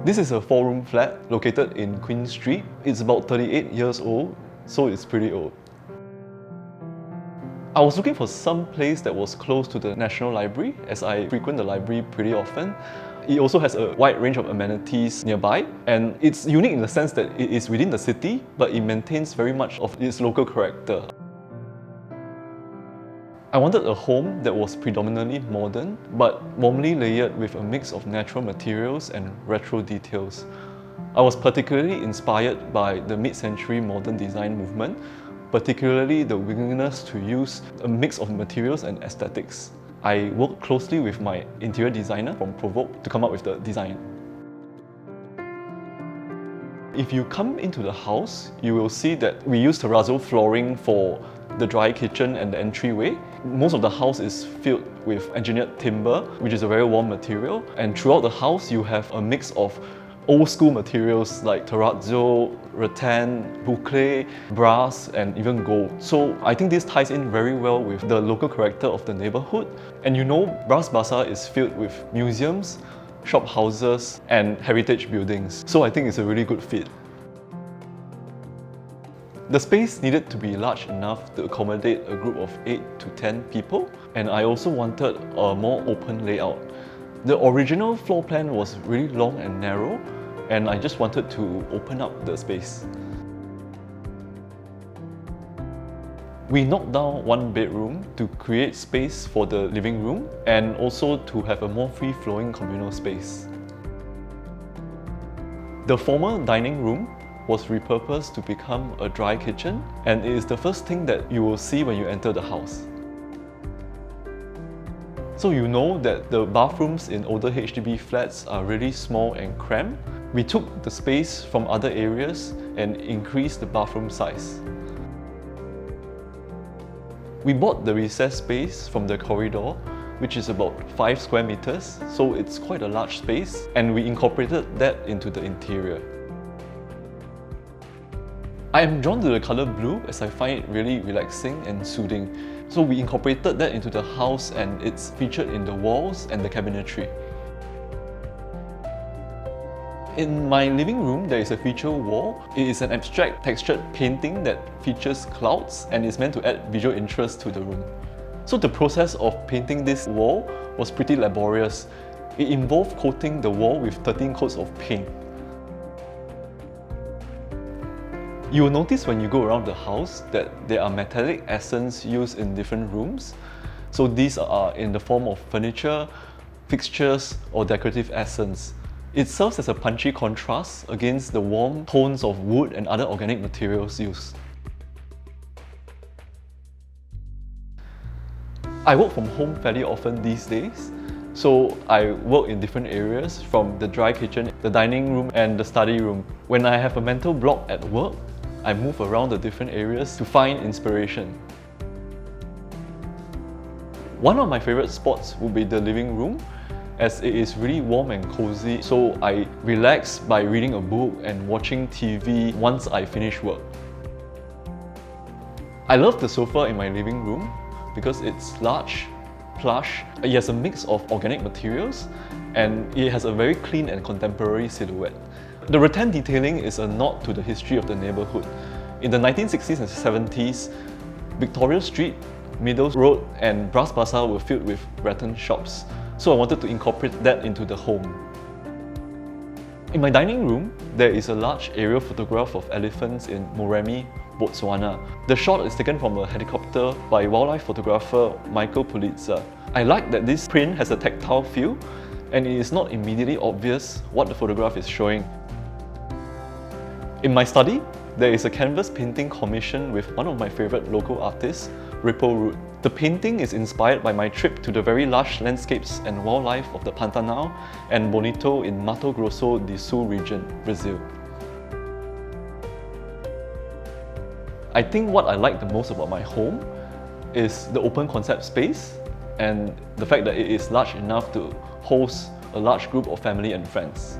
This is a 4-room flat located in Queen Street. It's about 38 years old, so it's pretty old. I was looking for some place that was close to the National Library, as I frequent the library pretty often. It also has a wide range of amenities nearby, and it's unique in the sense that it is within the city, but it maintains very much of its local character. I wanted a home that was predominantly modern, but warmly layered with a mix of natural materials and retro details. I was particularly inspired by the mid-century modern design movement, particularly the willingness to use a mix of materials and aesthetics. I worked closely with my interior designer from Provolk to come up with the design. If you come into the house, you will see that we use terrazzo flooring for the dry kitchen and the entryway. Most of the house is filled with engineered timber, which is a very warm material. And throughout the house, you have a mix of old school materials like terrazzo, rattan, boucle, brass, and even gold. So I think this ties in very well with the local character of the neighborhood. And you know, Bras Basah is filled with museums, shop houses, and heritage buildings. So I think it's a really good fit. The space needed to be large enough to accommodate a group of 8 to 10 people, and I also wanted a more open layout. The original floor plan was really long and narrow, and I just wanted to open up the space. We knocked down one bedroom to create space for the living room and also to have a more free-flowing communal space. The former dining room was repurposed to become a dry kitchen, and it is the first thing that you will see when you enter the house. So you know that the bathrooms in older HDB flats are really small and cramped. We took the space from other areas and increased the bathroom size. We bought the recess space from the corridor, which is about 5 square meters, so it's quite a large space, and we incorporated that into the interior. I am drawn to the colour blue as I find it really relaxing and soothing. So we incorporated that into the house, and it's featured in the walls and the cabinetry. In my living room, there is a feature wall. It is an abstract textured painting that features clouds and is meant to add visual interest to the room. So the process of painting this wall was pretty laborious. It involved coating the wall with 13 coats of paint. You will notice when you go around the house that there are metallic accents used in different rooms. So these are in the form of furniture, fixtures, or decorative accents. It serves as a punchy contrast against the warm tones of wood and other organic materials used. I work from home fairly often these days, so I work in different areas from the dry kitchen, the dining room, and the study room. When I have a mental block at work, I move around the different areas to find inspiration. One of my favorite spots would be the living room, as it is really warm and cozy, so I relax by reading a book and watching TV once I finish work. I love the sofa in my living room because it's large, plush, it has a mix of organic materials, and it has a very clean and contemporary silhouette. The rattan detailing is a nod to the history of the neighbourhood. In the 1960s and 70s, Victoria Street, Meadows Road, and Bras Basah were filled with rattan shops, so I wanted to incorporate that into the home. In my dining room, there is a large aerial photograph of elephants in Moremi, Botswana. The shot is taken from a helicopter by wildlife photographer Michael Pulitzer. I like that this print has a tactile feel, and it is not immediately obvious what the photograph is showing. In my study, there is a canvas painting commission with one of my favourite local artists, Ripple Root. The painting is inspired by my trip to the very lush landscapes and wildlife of the Pantanal and Bonito in Mato Grosso do Sul region, Brazil. I think what I like the most about my home is the open concept space and the fact that it is large enough to host a large group of family and friends.